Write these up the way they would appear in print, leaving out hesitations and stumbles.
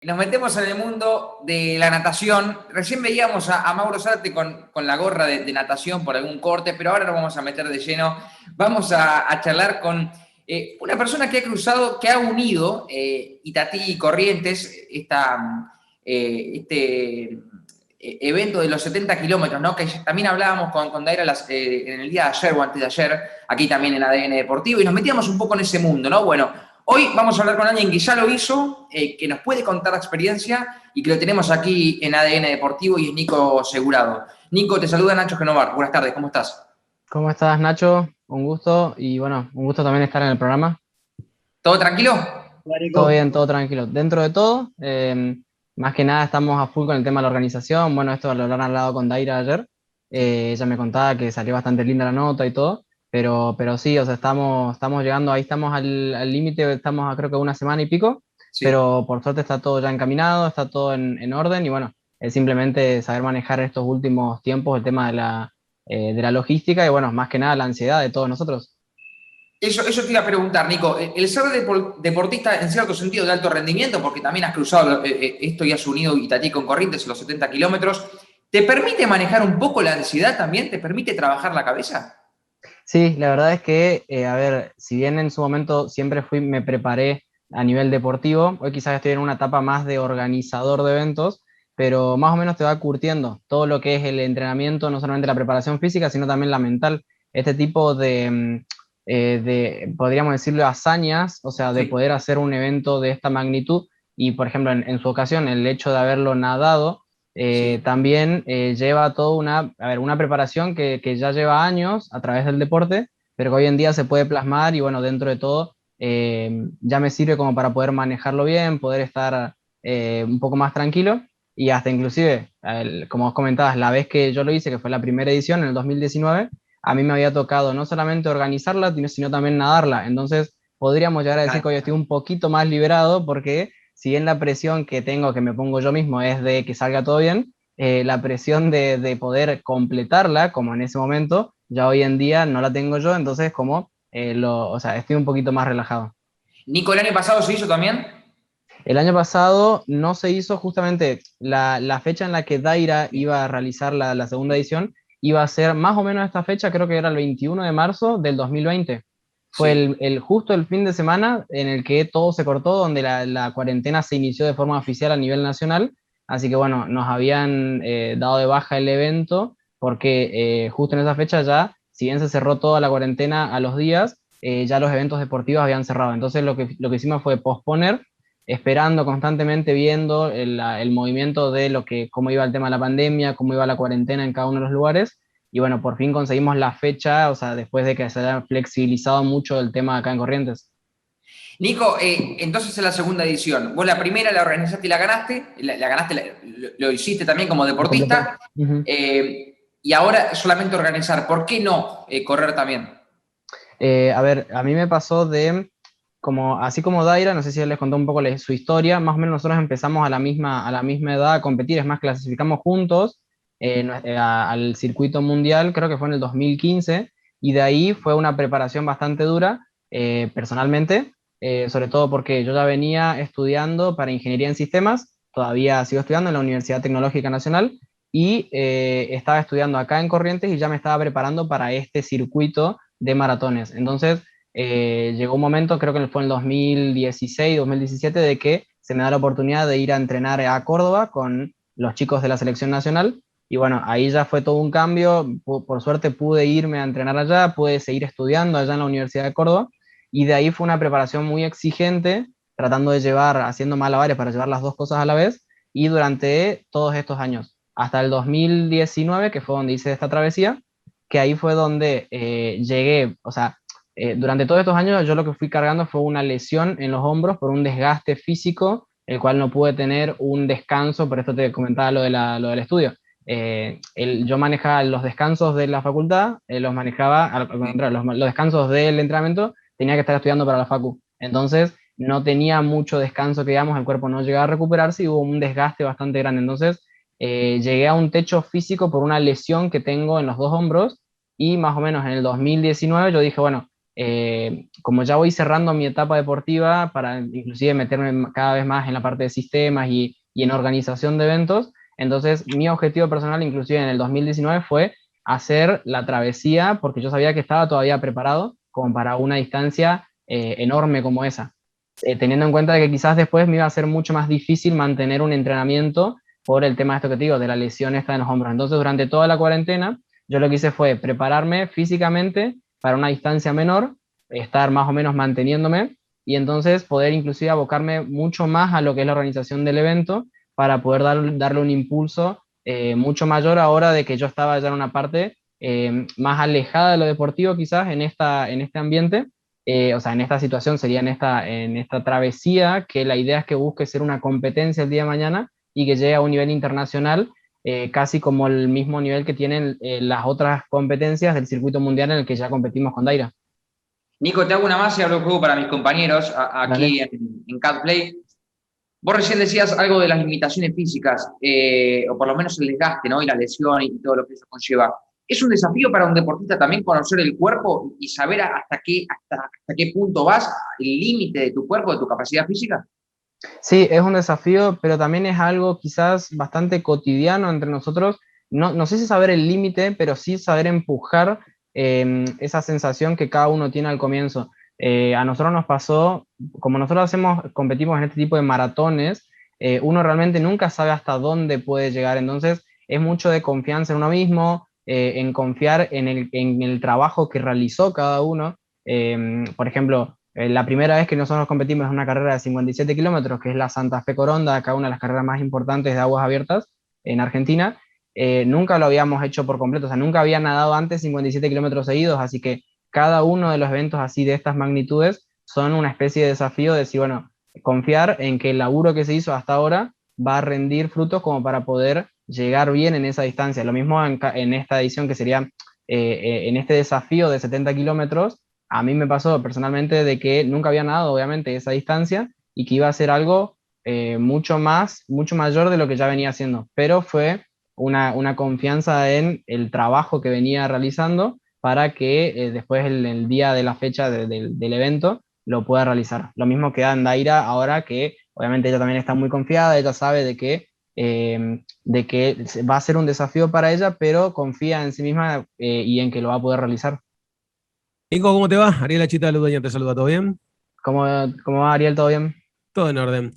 Nos metemos en el mundo de la natación. Recién veíamos a Mauro Zárate con la gorra de natación por algún corte, pero ahora nos vamos a meter de lleno. Vamos a charlar con una persona que ha cruzado, que ha unido Itatí y Corrientes, este evento de los 70 kilómetros, ¿no? Que también hablábamos con Daira en el día de ayer o antes de ayer, aquí también en ADN Deportivo, y nos metíamos un poco en ese mundo, ¿no? Bueno, hoy vamos a hablar con alguien que ya lo hizo, que nos puede contar la experiencia y que lo tenemos aquí en ADN Deportivo, y es Nico Segurado. Nico, te saluda Nacho Genovar. Buenas tardes, ¿cómo estás? ¿Cómo estás, Nacho? Un gusto y bueno, un gusto también estar en el programa. ¿Todo tranquilo? Hola, Todo Nico. bien, todo tranquilo. Dentro de todo, más que nada estamos a full con el tema de la organización. Bueno, esto lo han hablado con Daira ayer. Ella me contaba que salió bastante linda la nota y todo, pero sí, o sea, estamos llegando, ahí estamos al límite, estamos a creo que una semana y pico, Sí. pero por suerte está todo ya encaminado, está todo en orden y bueno, es simplemente saber manejar estos últimos tiempos el tema de la logística y bueno, más que nada la ansiedad de todos nosotros. Eso te iba a preguntar, Nico. El ser deportista en cierto sentido de alto rendimiento, porque también has cruzado esto y has unido Itatí con Corrientes en los 70 kilómetros, ¿te permite manejar un poco la ansiedad también? ¿Te permite trabajar la cabeza? Sí, la verdad es que, a ver, si bien en su momento siempre me preparé a nivel deportivo, hoy quizás estoy en una etapa más de organizador de eventos, pero más o menos te va curtiendo todo lo que es el entrenamiento, no solamente la preparación física, sino también la mental. Este tipo podríamos decirlo, hazañas, o sea, de Sí, poder hacer un evento de esta magnitud y, por ejemplo, en su ocasión, el hecho de haberlo nadado sí. también lleva toda una preparación que ya lleva años a través del deporte, pero que hoy en día se puede plasmar y bueno, dentro de todo ya me sirve como para poder manejarlo bien, poder estar un poco más tranquilo y hasta inclusive, como os comentabas, la vez que yo lo hice, que fue la primera edición en el 2019, a mí me había tocado no solamente organizarla, sino también nadarla. Entonces podríamos llegar a decir que hoy estoy un poquito más liberado porque si bien la presión que tengo, que me pongo yo mismo, es de que salga todo bien, la presión de poder completarla, como en ese momento, ya hoy en día no la tengo yo, entonces como, o sea, estoy un poquito más relajado. Nico, ¿el año pasado se hizo también? El año pasado no se hizo justamente la fecha en la que Daira Sí, iba a realizar la segunda edición, iba a ser más o menos esta fecha, creo que era el 21 de marzo del 2020. Fue sí. justo el fin de semana en el que todo se cortó, donde la cuarentena se inició de forma oficial a nivel nacional. Así que bueno, nos habían dado de baja el evento porque justo en esa fecha ya, si bien se cerró toda la cuarentena a los días, ya los eventos deportivos habían cerrado. Entonces lo que hicimos fue posponer esperando constantemente, viendo el movimiento de cómo iba el tema de la pandemia, cómo iba la cuarentena en cada uno de los lugares. Y bueno, por fin conseguimos la fecha, o sea, después de que se haya flexibilizado mucho el tema acá en Corrientes. Nico, entonces es la segunda edición. Vos la primera la organizaste y la ganaste, la ganaste, lo hiciste también como Lo completé. deportista, Ujú. y ahora solamente organizar. ¿Por qué no correr también? A ver, a mí me pasó así como Daira, no sé si les contó un poco su historia, más o menos nosotros empezamos a la misma edad a competir, es más, clasificamos juntos al circuito mundial, creo que fue en el 2015, y de ahí fue una preparación bastante dura, personalmente, sobre todo porque yo ya venía estudiando para ingeniería en sistemas, todavía sigo estudiando en la Universidad Tecnológica Nacional, y estaba estudiando acá en Corrientes y ya me estaba preparando para este circuito de maratones. Entonces, llegó un momento, creo que fue en el 2016, 2017, de que se me da la oportunidad de ir a entrenar a Córdoba con los chicos de la selección nacional. Y bueno, ahí ya fue todo un cambio. Por suerte pude irme a entrenar allá, pude seguir estudiando allá en la Universidad de Córdoba. Y de ahí fue una preparación muy exigente, tratando de haciendo malabares para llevar las dos cosas a la vez. Y durante todos estos años, hasta el 2019, que fue donde hice esta travesía, que ahí fue donde llegué, o sea, durante todos estos años yo lo que fui cargando fue una lesión en los hombros por un desgaste físico, el cual no pude tener un descanso, por esto te comentaba lo del estudio. Yo manejaba los descansos de la facultad, los manejaba, al Sí. contrario, los descansos del entrenamiento tenía que estar estudiando para la facu. Entonces no tenía mucho descanso, que digamos, el cuerpo no llegaba a recuperarse y hubo un desgaste bastante grande. Entonces llegué a un techo físico por una lesión que tengo en los dos hombros y más o menos en el 2019 yo dije, bueno, como ya voy cerrando mi etapa deportiva para inclusive meterme cada vez más en la parte de sistemas y en organización de eventos, entonces mi objetivo personal inclusive en el 2019 fue hacer la travesía porque yo sabía que estaba todavía preparado como para una distancia enorme como esa. Teniendo en cuenta de que quizás después me iba a ser mucho más difícil mantener un entrenamiento por el tema de esto que te digo, de la lesión esta en los hombros. Entonces, durante toda la cuarentena, yo lo que hice fue prepararme físicamente para una distancia menor, estar más o menos manteniéndome y entonces poder inclusive abocarme mucho más a lo que es la organización del evento para poder darle un impulso mucho mayor ahora de que yo estaba ya en una parte más alejada de lo deportivo quizás en este ambiente, o sea, en esta situación sería en esta travesía, que la idea es que busque ser una competencia el día de mañana y que llegue a un nivel internacional, casi como el mismo nivel que tienen las otras competencias del circuito mundial en el que ya competimos con Daira. Nico, te hago una más y abro el juego para mis compañeros Dale. aquí en CatPlay. Vos recién decías algo de las limitaciones físicas, o por lo menos el desgaste, ¿no? Y la lesión y todo lo que eso conlleva. ¿Es un desafío para un deportista también conocer el cuerpo y saber hasta qué punto vas, el límite de tu cuerpo, de tu capacidad física? Sí, es un desafío, pero también es algo quizás bastante cotidiano entre nosotros. No sé si saber el límite, pero sí saber empujar esa sensación que cada uno tiene al comienzo. A nosotros nos pasó, como nosotros competimos en este tipo de maratones, uno realmente nunca sabe hasta dónde puede llegar. Entonces, es mucho de confianza en uno mismo, en confiar en el trabajo que realizó cada uno. Por ejemplo, la primera vez que nosotros competimos en una carrera de 57 kilómetros, que es la Santa Fe Coronda, acá una de las carreras más importantes de aguas abiertas en Argentina, nunca lo habíamos hecho por completo, o sea, nunca había nadado antes 57 kilómetros seguidos, así que cada uno de los eventos así de estas magnitudes son una especie de desafío de decir, bueno, confiar en que el laburo que se hizo hasta ahora va a rendir frutos como para poder llegar bien en esa distancia. Lo mismo en esta edición que sería en este desafío de 70 kilómetros, a mí me pasó personalmente de que nunca había nadado, obviamente, esa distancia y que iba a ser algo mucho mayor de lo que ya venía haciendo. Pero fue una confianza en el trabajo que venía realizando para que después el día de la fecha del evento lo pueda realizar. Lo mismo que Andaira ahora que obviamente ella también está muy confiada, ella sabe de que va a ser un desafío para ella, pero confía en sí misma y en que lo va a poder realizar. Nico, ¿cómo te va? Ariel Achita Ludueña te saluda, ¿todo bien? ¿Cómo, cómo va, Ariel? ¿Todo bien? Todo en orden.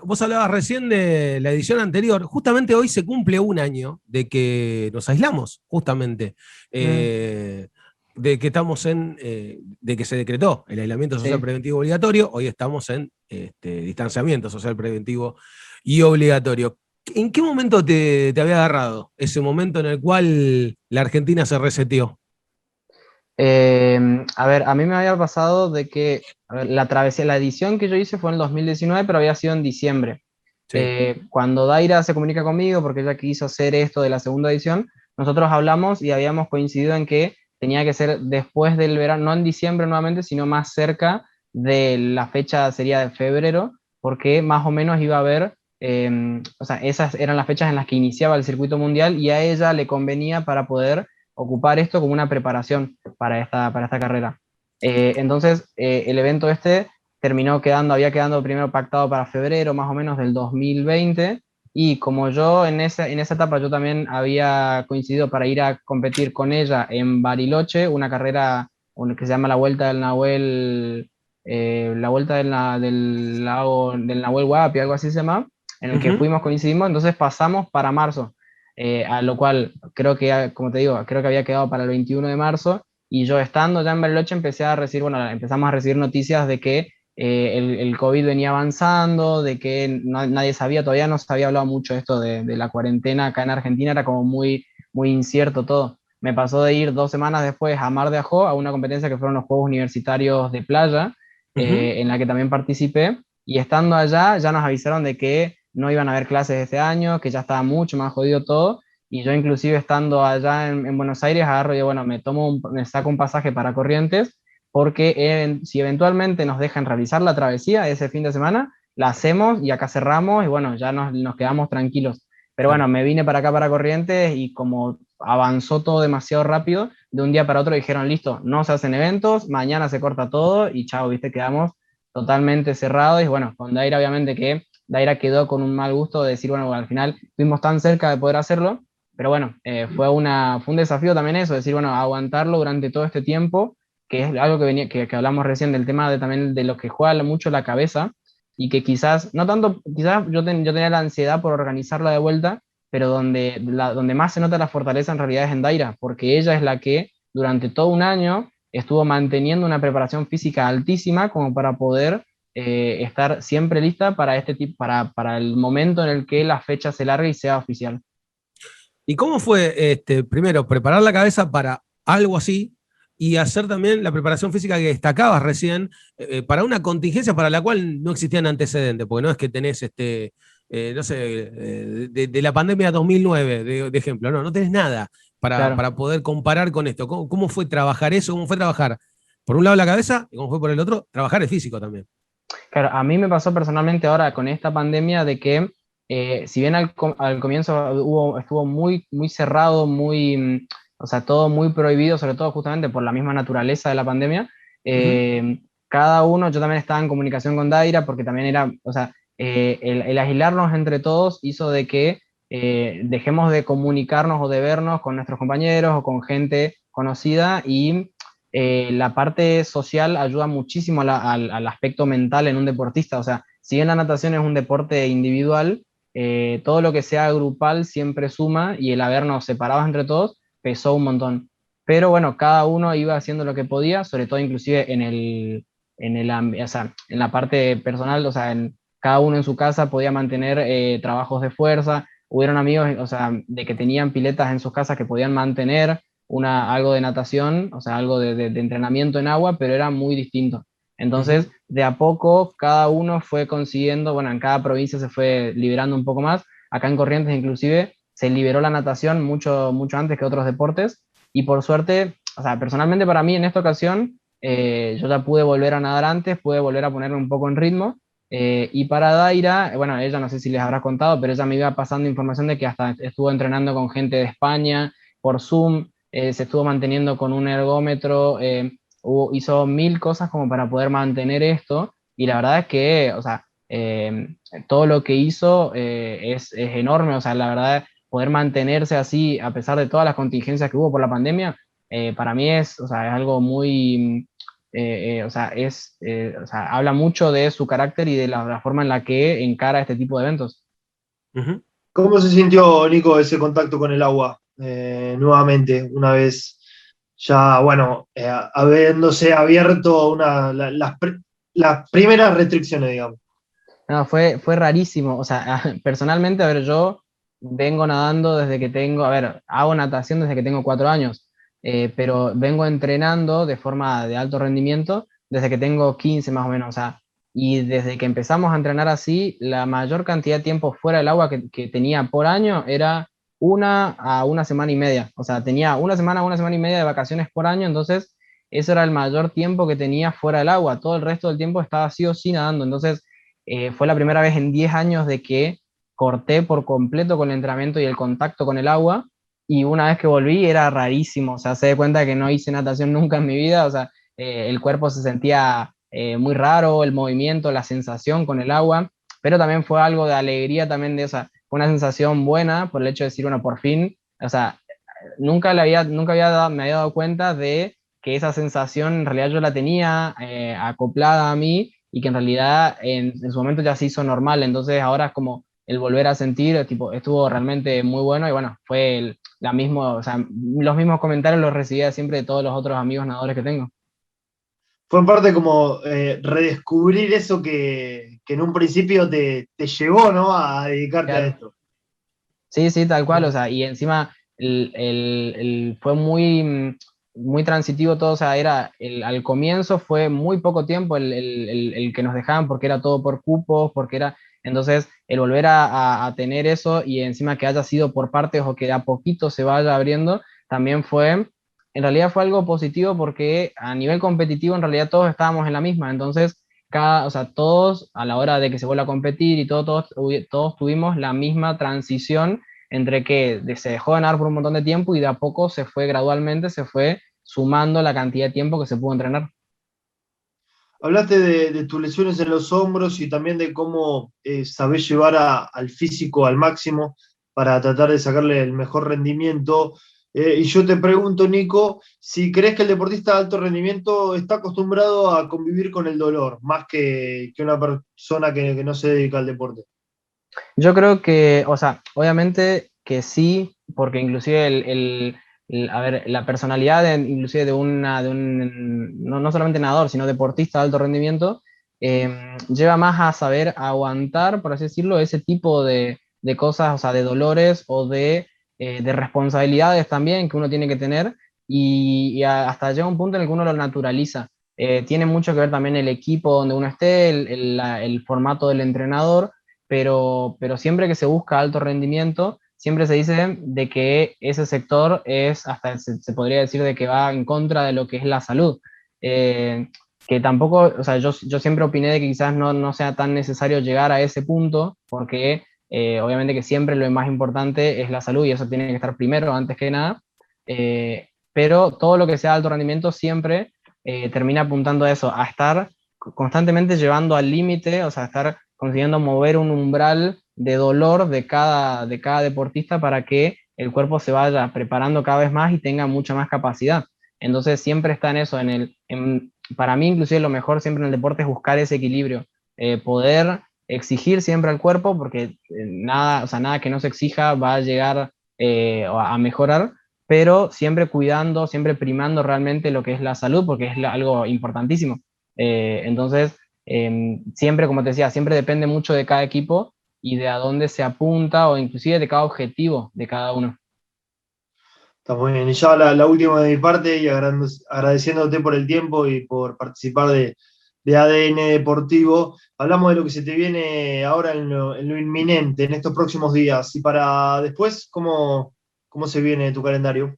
Vos hablabas recién de la edición anterior. Justamente hoy se cumple un año de que nos aislamos, justamente. Mm, De que estamos de que se decretó el aislamiento social sí. preventivo obligatorio. Hoy estamos en distanciamiento social preventivo y obligatorio. ¿En qué momento te había agarrado ese momento en el cual la Argentina se reseteó? A ver, a mí me había pasado de que a ver, la travesía, la edición que yo hice fue en el 2019, pero había sido en diciembre. Sí. Cuando Daira se comunica conmigo, porque ella quiso hacer esto de la segunda edición, nosotros hablamos y habíamos coincidido en que tenía que ser después del verano, no en diciembre nuevamente, sino más cerca de la fecha, sería de febrero, porque más o menos iba a haber, o sea, esas eran las fechas en las que iniciaba el circuito mundial y a ella le convenía para poder ocupar esto como una preparación para esta carrera. Entonces, el evento este había quedado primero pactado para febrero más o menos del 2020, y como yo en esa etapa yo también había coincidido para ir a competir con ella en Bariloche, una carrera que se llama la Vuelta del Nahuel, la Vuelta del lago del Nahuel Huapi, algo así se llama, en el que Ujú. coincidimos, entonces pasamos para marzo, a lo cual creo que, como te digo, creo que había quedado para el 21 de marzo, y yo estando ya en Bariloche empecé a recibir, bueno, empezamos a recibir noticias de que el COVID venía avanzando, de que nadie sabía, todavía no se había hablado mucho de esto de la cuarentena acá en Argentina, era como muy incierto todo. Me pasó de ir 2 semanas después a Mar de Ajó, a una competencia que fueron los Juegos Universitarios de Playa, Ujú. en la que también participé, y estando allá ya nos avisaron de que no iban a haber clases este año, que ya estaba mucho más jodido todo, y yo inclusive estando allá en Buenos Aires, agarro y bueno, me saco un pasaje para Corrientes, porque si eventualmente nos dejan realizar la travesía ese fin de semana, la hacemos y acá cerramos y bueno, ya nos quedamos tranquilos. Pero Claro. bueno, me vine para acá, para Corrientes, y como avanzó todo demasiado rápido, de un día para otro dijeron, listo, no se hacen eventos, mañana se corta todo y chao, viste, quedamos totalmente cerrados. Y bueno, con Daira obviamente que Daira quedó con un mal gusto de decir, bueno, al final fuimos tan cerca de poder hacerlo, pero bueno, fue un desafío también eso, decir, bueno, aguantarlo durante todo este tiempo, que es algo que venía, que hablamos recién del tema de también de lo que juega mucho la cabeza, y que quizás, no tanto, quizás yo tenía la ansiedad por organizarla de vuelta, pero donde más se nota la fortaleza en realidad es en Daira, porque ella es la que durante todo un año estuvo manteniendo una preparación física altísima como para poder estar siempre lista para para el momento en el que la fecha se largue y sea oficial. ¿Y cómo fue, primero, preparar la cabeza para algo así y hacer también la preparación física que destacabas recién para una contingencia para la cual no existían antecedentes? Porque no es que tenés, no sé, de la pandemia 2009, de ejemplo, no tenés nada Claro. para poder comparar con esto. ¿Cómo fue trabajar eso? ¿Cómo fue trabajar, por un lado, la cabeza y cómo fue por el otro, trabajar el físico también? Claro, a mí me pasó personalmente ahora con esta pandemia de que, si bien al comienzo estuvo muy cerrado, o sea, todo muy prohibido, sobre todo justamente por la misma naturaleza de la pandemia, Ujú. cada uno, yo también estaba en comunicación con Daira porque también era, o sea, el aislarnos entre todos hizo de que dejemos de comunicarnos o de vernos con nuestros compañeros o con gente conocida, y la parte social ayuda muchísimo al aspecto mental en un deportista. O sea, si bien la natación es un deporte individual, todo lo que sea grupal siempre suma, y el habernos separado entre todos pesó un montón. Pero bueno, cada uno iba haciendo lo que podía, sobre todo inclusive o sea, en la parte personal, o sea, cada uno en su casa podía mantener trabajos de fuerza. Hubieron amigos, o sea, de que tenían piletas en sus casas que podían mantener algo de natación, o sea, algo de entrenamiento en agua, pero era muy distinto. Entonces, Ujú. de a poco, cada uno fue consiguiendo, bueno, en cada provincia se fue liberando un poco más. Acá en Corrientes, inclusive, se liberó la natación mucho antes que otros deportes. Y por suerte, o sea, personalmente para mí en esta ocasión, yo ya pude volver a nadar antes, pude volver a ponerme un poco en ritmo. Y para Daira, bueno, ella no sé si les habrá contado, pero ella me iba pasando información de que hasta estuvo entrenando con gente de España por Zoom. Se estuvo manteniendo con un ergómetro, hizo mil cosas como para poder mantener esto, y la verdad es que, o sea, todo lo que hizo es enorme. O sea, la verdad, poder mantenerse así a pesar de todas las contingencias que hubo por la pandemia, para mí o sea, es algo muy, o sea, o sea, habla mucho de su carácter y de la forma en la que encara este tipo de eventos. Ujú. ¿Cómo se sintió, Nico, ese contacto con el agua nuevamente, una vez ya, bueno, habiéndose abierto las primeras restricciones, digamos? No, fue rarísimo. O sea, personalmente, a ver, yo vengo nadando desde que tengo, a ver, hago natación desde que tengo 4 años, pero vengo entrenando de forma de alto rendimiento desde que tengo 15 más o menos. O sea, y desde que empezamos a entrenar así, la mayor cantidad de tiempo fuera del agua que tenía por año era 1 a 1 semana y media. O sea, tenía 1 semana a 1 semana y media de vacaciones por año, entonces eso era el mayor tiempo que tenía fuera del agua. Todo el resto del tiempo estaba sí o sí nadando. Entonces, fue la primera vez en 10 años de que corté por completo con el entrenamiento y el contacto con el agua, y una vez que volví era rarísimo. O sea, se da cuenta que no hice natación nunca en mi vida. O sea, el cuerpo se sentía muy raro, el movimiento, la sensación con el agua, pero también fue algo de alegría también de esa, fue una sensación buena por el hecho de decir, bueno, por fin, o sea, me había dado cuenta de que esa sensación en realidad yo la tenía acoplada a mí, y que en realidad en su momento ya se hizo normal. Entonces ahora es como el volver a sentir, tipo, estuvo realmente muy bueno. Y bueno, fue o sea, los mismos comentarios los recibía siempre de todos los otros amigos nadadores que tengo. Fue en parte como redescubrir eso que en un principio te llevó, ¿no? A dedicarte a Claro. esto. Sí, sí, tal cual. O sea, y encima fue muy transitivo todo. O sea, al comienzo fue muy poco tiempo el que nos dejaban, porque era todo por cupos, porque era. Entonces, el volver a tener eso, y encima que haya sido por partes o que de a poquito se vaya abriendo, también en realidad fue algo positivo, porque a nivel competitivo en realidad todos estábamos en la misma. Entonces, o sea, todos a la hora de que se vuelva a competir y todos tuvimos la misma transición entre que se dejó de nadar por un montón de tiempo y de a poco se fue gradualmente, se fue sumando la cantidad de tiempo que se pudo entrenar. Hablaste de tus lesiones en los hombros y también de cómo sabés llevar al físico al máximo para tratar de sacarle el mejor rendimiento. Y yo te pregunto, Nico, si crees que el deportista de alto rendimiento está acostumbrado a convivir con el dolor, más que una persona que no se dedica al deporte. Yo creo que, o sea, obviamente que sí, porque inclusive a ver, la personalidad inclusive no solamente nadador, sino deportista de alto rendimiento, lleva más a saber aguantar, por así decirlo, ese tipo de cosas, o sea, de dolores o de responsabilidades también que uno tiene que tener hasta llega un punto en el que uno lo naturaliza. Tiene mucho que ver también el equipo donde uno esté, el formato del entrenador, pero siempre que se busca alto rendimiento, siempre se dice de que ese sector es, hasta se podría decir de que va en contra de lo que es la salud. Que tampoco, o sea, yo siempre opiné de que quizás no sea tan necesario llegar a ese punto, porque obviamente que siempre lo más importante es la salud y eso tiene que estar primero antes que nada. Pero todo lo que sea alto rendimiento siempre termina apuntando a eso, a estar constantemente llevando al límite, o sea, estar consiguiendo mover un umbral de dolor de cada deportista para que el cuerpo se vaya preparando cada vez más y tenga mucha más capacidad. Entonces siempre está en eso, para mí inclusive lo mejor siempre en el deporte es buscar ese equilibrio, poder exigir siempre al cuerpo, porque nada, o sea, nada que no se exija va a llegar a mejorar, pero siempre cuidando, siempre primando realmente lo que es la salud, porque es algo importantísimo. Entonces, siempre, como te decía, siempre depende mucho de cada equipo y de a dónde se apunta o inclusive de cada objetivo de cada uno. Está muy bien. Y ya la última de mi parte, y agradeciéndote por el tiempo y por participar de ADN Deportivo, hablamos de lo que se te viene ahora en lo inminente, en estos próximos días. Y para después, ¿cómo se viene tu calendario?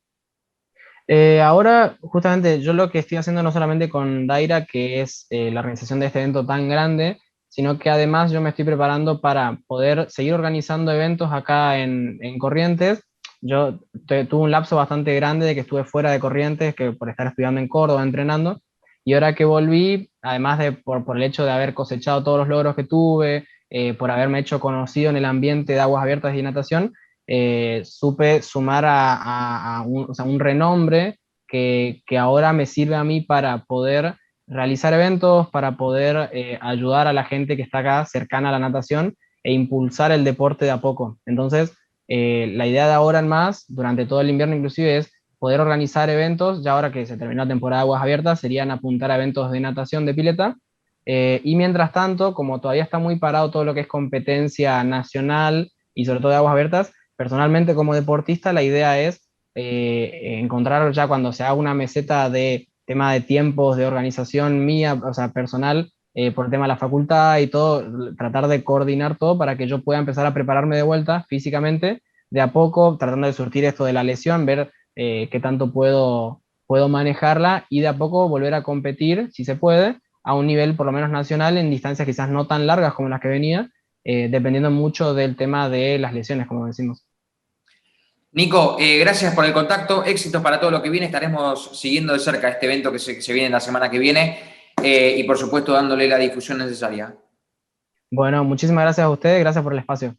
Ahora, justamente, yo lo que estoy haciendo no solamente con Daira, que es la organización de este evento tan grande, sino que además yo me estoy preparando para poder seguir organizando eventos acá en Corrientes. Yo tuve un lapso bastante grande de que estuve fuera de Corrientes, que por estar estudiando en Córdoba, entrenando, y ahora que volví, además de por el hecho de haber cosechado todos los logros que tuve, por haberme hecho conocido en el ambiente de aguas abiertas y natación, supe sumar o sea, un renombre que ahora me sirve a mí para poder realizar eventos, para poder ayudar a la gente que está acá cercana a la natación e impulsar el deporte de a poco. Entonces, la idea de ahora en más, durante todo el invierno inclusive, es poder organizar eventos, ya ahora que se terminó la temporada de aguas abiertas, serían apuntar a eventos de natación de pileta. Y mientras tanto, como todavía está muy parado todo lo que es competencia nacional y sobre todo de aguas abiertas, personalmente como deportista la idea es encontrar ya cuando se haga una meseta de tema de tiempos, de organización mía, o sea, personal, por el tema de la facultad y todo, tratar de coordinar todo para que yo pueda empezar a prepararme de vuelta físicamente, de a poco, tratando de surtir esto de la lesión, ver qué tanto puedo manejarla y de a poco volver a competir, si se puede, a un nivel por lo menos nacional en distancias quizás no tan largas como las que venía, dependiendo mucho del tema de las lesiones, como decimos. Nico, gracias por el contacto, éxitos para todo lo que viene, estaremos siguiendo de cerca este evento que se viene la semana que viene y por supuesto dándole la difusión necesaria. Bueno, muchísimas gracias a ustedes, gracias por el espacio.